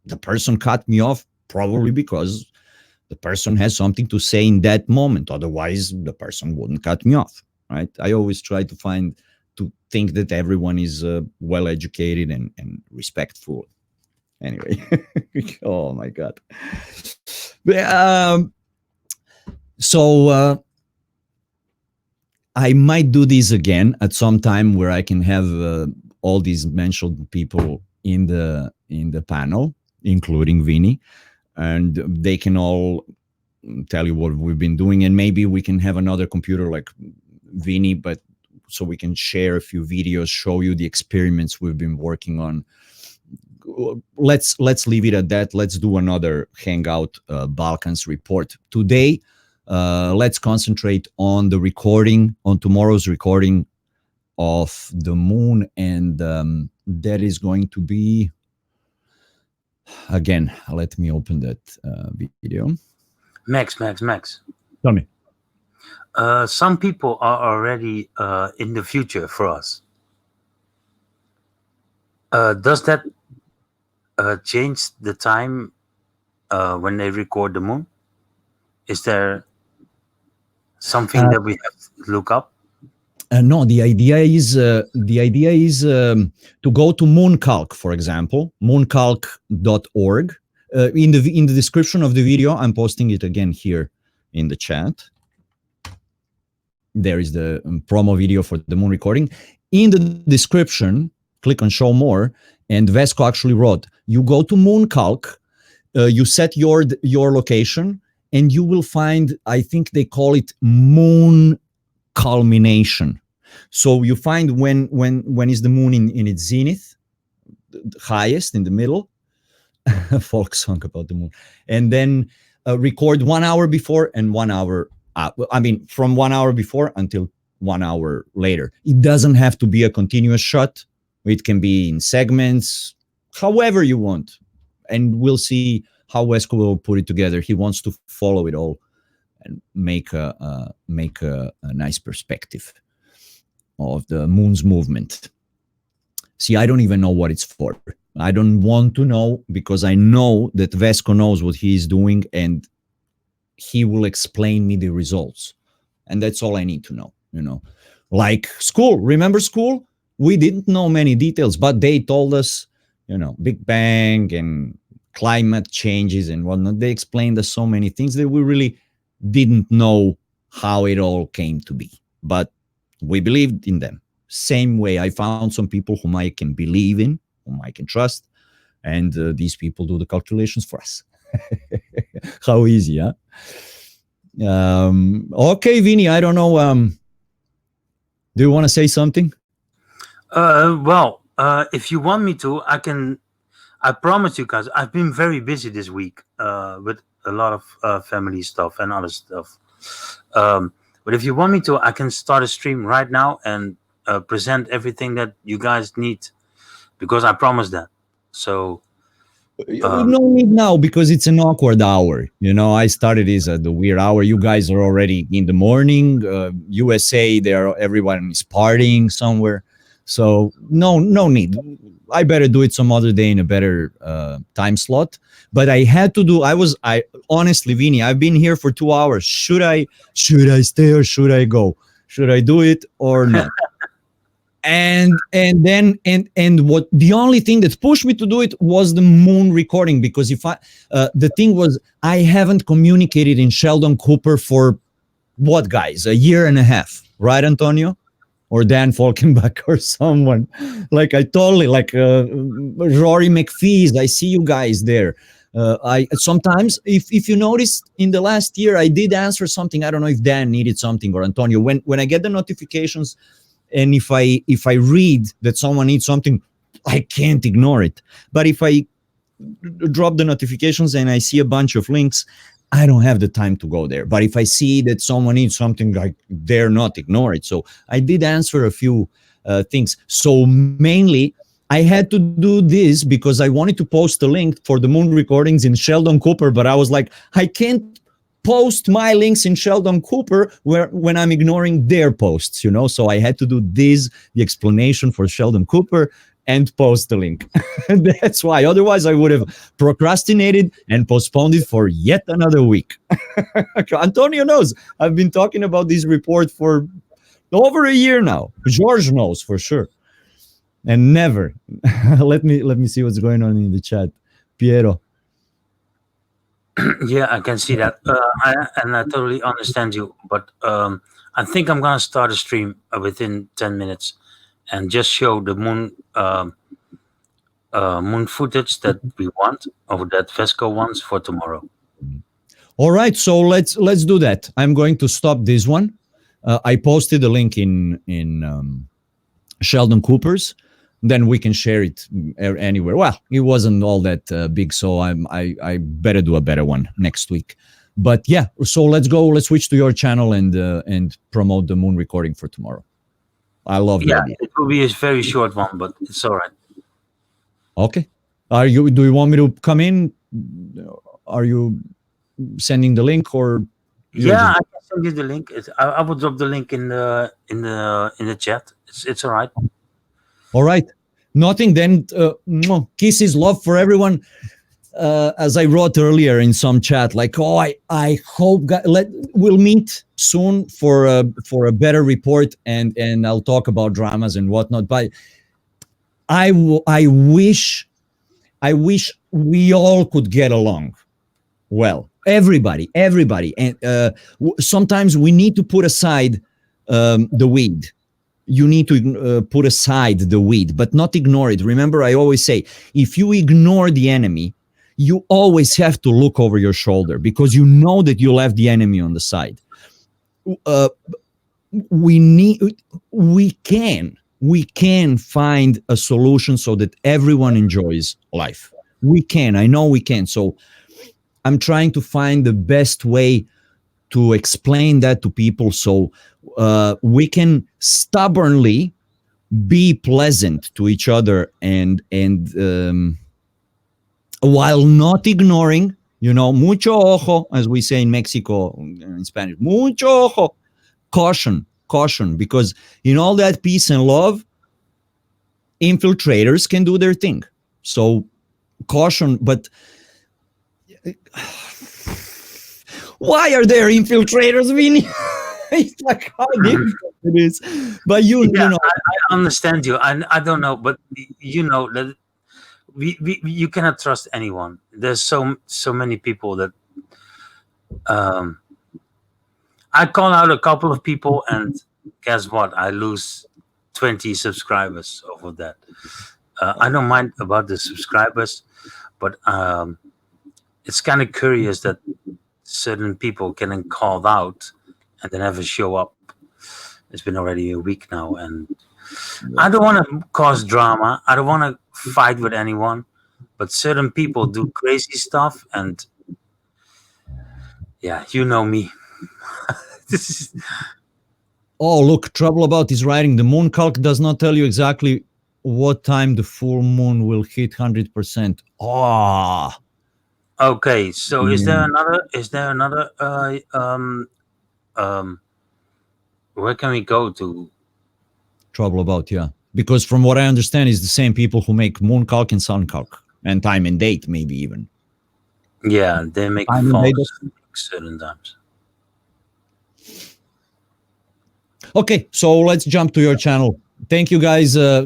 the person cut me off, probably because the person has something to say in that moment. Otherwise, the person wouldn't cut me off, right? I always try to think that everyone is well educated and respectful. Anyway, oh my God. So I might do this again at some time where I can have all these mentioned people in the panel, including Vinny, and they can all tell you what we've been doing, and maybe we can have another computer like Vinny, but so we can share a few videos, show you the experiments we've been working on. Let's leave it at that. Let's do another Hangout Balkans report today. Let's concentrate on the recording, on tomorrow's recording of the moon, and that is going to be, again, let me open that video. Max. Tell me. Some people are already in the future for us. Does that change the time when they record the moon? Is there something that we have to look up? No, the idea is to go to Mooncalc, for example, mooncalc.org. In the description of the video, I'm posting it again here in the chat. There is the promo video for the moon recording. In the description, click on show more, and Vesco actually wrote, you go to Mooncalc, you set your location, and you will find, I think they call it moon culmination. So you find when is the moon in its zenith, the highest, in the middle, folk song about the moon, and then record 1 hour before and 1 hour. From 1 hour before until 1 hour later. It doesn't have to be a continuous shot. It can be in segments, however you want, and we'll see how Vesco will put it together. He wants to follow it all and make a nice perspective of the moon's movement. See, I don't even know what it's for. I don't want to know, because I know that Vesco knows what he is doing and he will explain me the results. And that's all I need to know, Like school. Remember school? We didn't know many details, but they told us, Big Bang and climate changes and whatnot. They explained us so many things that we really didn't know how it all came to be. But we believed in them. Same way, I found some people whom I can believe in, whom I can trust, and these people do the calculations for us. How easy, huh? Okay, Vinny, I don't know. Do you want to say something? If you want me to, I can. I promise you guys, I've been very busy this week with a lot of family stuff and other stuff. But if you want me to, I can start a stream right now and present everything that you guys need, because I promise that. So no need now, because it's an awkward hour. I started this at the weird hour. You guys are already in the morning. USA, everyone is partying somewhere. So no need. I better do it some other day in a better time slot. But I had to do. I honestly, Vinny, I've been here for 2 hours. Should I stay or should I go? Should I do it or not? And what the only thing that pushed me to do it was the moon recording, because the thing was, I haven't communicated in Sheldon Cooper for what, guys, 1.5 years, right, Antonio? Or Dan Falkenbach or someone. Like I totally, like Rory McPhee, I see you guys there. I sometimes, if you notice, in the last year, I did answer something. I don't know if Dan needed something or Antonio. When I get the notifications and if I read that someone needs something, I can't ignore it. But if I drop the notifications and I see a bunch of links, I don't have the time to go there. But if I see that someone needs something, I dare not ignore it. So I did answer a few things. So mainly I had to do this because I wanted to post a link for the moon recordings in Sheldon Cooper, but I was like, I can't post my links in Sheldon Cooper when I'm ignoring their posts, you know? So I had to do this, the explanation for Sheldon Cooper, and post the link. That's why. Otherwise, I would have procrastinated and postponed it for yet another week. Antonio knows. I've been talking about this report for over a year now. George knows for sure. And never. let me see what's going on in the chat. Piero. Yeah, I can see that. I totally understand you. But I think I'm going to start a stream within 10 minutes and just show the moon moon footage that we want, or that Vesco wants, for tomorrow. All right, so let's do that. I'm going to stop this one. I posted a link in Sheldon Cooper's. Then we can share it anywhere. Well, it wasn't all that big, so I better do a better one next week. But yeah, so let's go. Let's switch to your channel and promote the moon recording for tomorrow. I love the idea. It will be a very short one, but it's all right. Okay. Do you want me to come in? Are you sending the link, or? Yeah, I can send you the link. I will drop the link in the chat. It's all right. All right. Nothing then. Kisses, love for everyone. As I wrote earlier in some chat, like, I hope we'll meet soon for a better report, and I'll talk about dramas and whatnot. But I wish we all could get along well. Everybody, and sometimes we need to put aside the weed. You need to put aside the weed, but not ignore it. Remember, I always say, if you ignore the enemy, you always have to look over your shoulder, because you know that you left the enemy on the side. We can find a solution so that everyone enjoys life. We can. I know we can. So I'm trying to find the best way to explain that to people, so we can stubbornly be pleasant to each other, and while not ignoring, mucho ojo, as we say in Mexico in Spanish, mucho ojo, caution, because in all that peace and love, infiltrators can do their thing. So caution, but why are there infiltrators, Vinny? It's like how difficult it is. But you know, I understand you. I don't know, but you know that you cannot trust anyone. There's so many people that I call out a couple of people, and guess what? I lose 20 subscribers over that. I don't mind about the subscribers, but it's kind of curious that certain people getting called out and then never show up. It's been already a week now, and I don't want to cause drama. I don't want to fight with anyone, but certain people do crazy stuff, and yeah, you know me. Oh, look, Trouble About is writing, the moon calc does not tell you exactly what time the full moon will hit 100%. Ah. Okay, so is there another where can we go to? Trouble About, yeah. Because from what I understand, is the same people who make moon calc and sun calc, and time and date, maybe even. Yeah, they make false certain times. Okay, so let's jump to your channel. Thank you, guys. I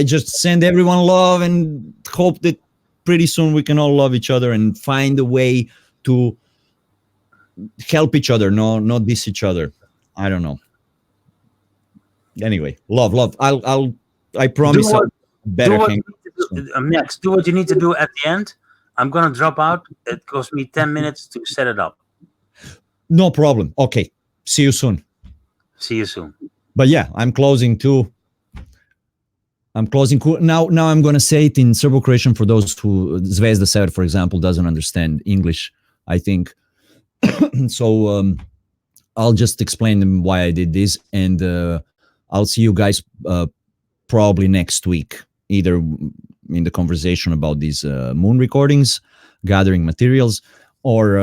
just send everyone love and hope that pretty soon we can all love each other and find a way to help each other, not diss each other. I don't know. Anyway, love. I promise I'll better hang. Next, do what you need to do at the end. I'm gonna drop out. It cost me 10 minutes to set it up. No problem. Okay. See you soon. See you soon. But yeah, I'm closing too. I'm closing now. Now I'm going to say it in Serbo-Croatian for those who Zvezda Sever, for example, doesn't understand English. I think so. I'll just explain them why I did this, and I'll see you guys probably next week, either in the conversation about these moon recordings, gathering materials, or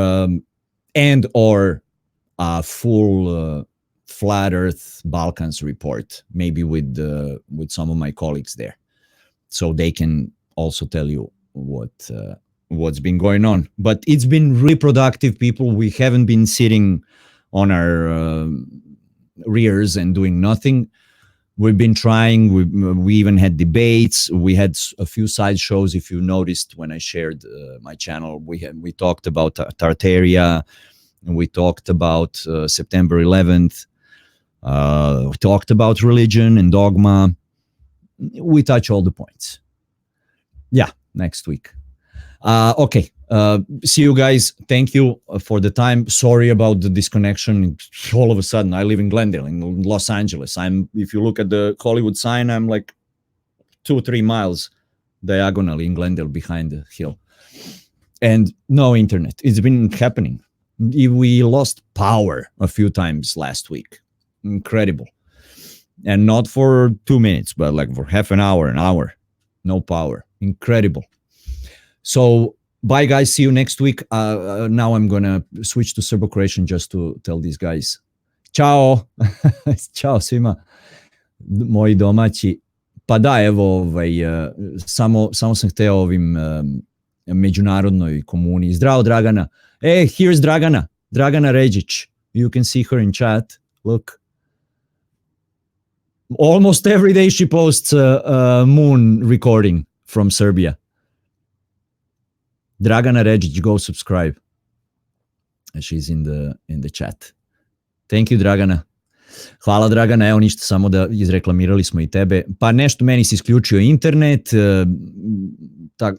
or full flat Earth Balkans report, maybe with some of my colleagues there, so they can also tell you what's been going on. But it's been really productive, people. We haven't been sitting on our rears and doing nothing. We've been trying. We even had debates. We had a few side shows. If you noticed when I shared my channel, we talked about Tartaria, and we talked about September 11th. We talked about religion and dogma. We touch all the points. Yeah, next week. Okay. See you guys. Thank you for the time. Sorry about the disconnection. All of a sudden, I live in Glendale, in Los Angeles. If you look at the Hollywood sign, I'm like 2-3 miles diagonally in Glendale behind the hill. And no internet. It's been happening. We lost power a few times last week. Incredible. And not for 2 minutes, but like for half an hour. No power. Incredible. So bye, guys. See you next week. Now I'm going to switch to Serbo-Croatian just to tell these guys. Ćao. Ćao svima. Moji domaći. Pa da, evo, samo sam hteo ovim međunarodnoj komuni. Zdravo, Dragana. Hey, here's Dragana. Dragana Ređić. You can see her in chat. Look. Almost every day she posts a moon recording from Serbia. Dragana Ređić, go subscribe. She's in the chat. Thank you, Dragana. Hvala, Dragana. Evo ništa, samo da izreklamirali smo i tebe. Pa nešto, meni se isključio internet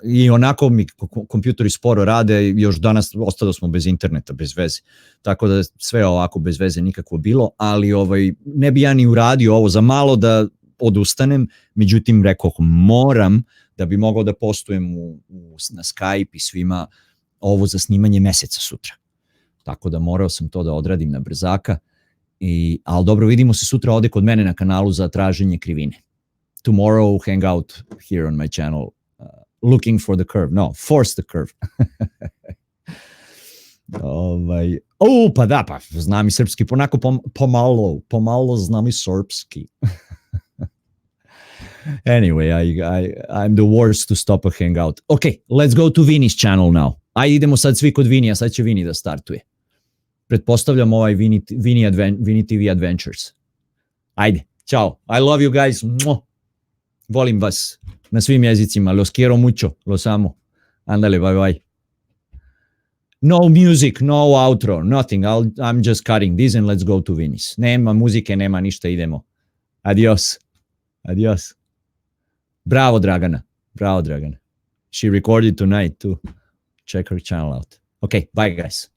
i onako mi kompjuteri sporo rade. Još danas ostalo smo bez interneta, bez veze. Tako da sve ovako bez veze nikakvo bilo, ali ne bi ja ni uradio ovo za malo da odustanem. Međutim, rekao, moram da bi mogao da postujem na Skype i svima ovo za snimanje meseca sutra. Tako da morao sam to da odradim na brzaka. Ali dobro, vidimo se sutra ovde kod mene na kanalu za traženje krivine. Tomorrow, hang out here on my channel, looking for the curve. No, force the curve. Pa da, pa znam i srpski, onako pomalo znam i srpski. Anyway, I'm the worst to stop a hangout. Okay, let's go to Vini's channel now. Ajde, idemo sad svi kod Vinija, sad će Vini da startuje. Pretpostavljam Vini TV Adventures. Ajde, ciao. I love you guys. Volim vas na svim jezicima. Los quiero mucho. Los amo. Andale, bye bye. No music, no outro, nothing. I'm just cutting this and let's go to Vini's. Nema muzike, nema ništa, idemo. Adios. Adios. Bravo, Dragana. Bravo, Dragana. She recorded tonight too. Check her channel out. Okay, bye, guys.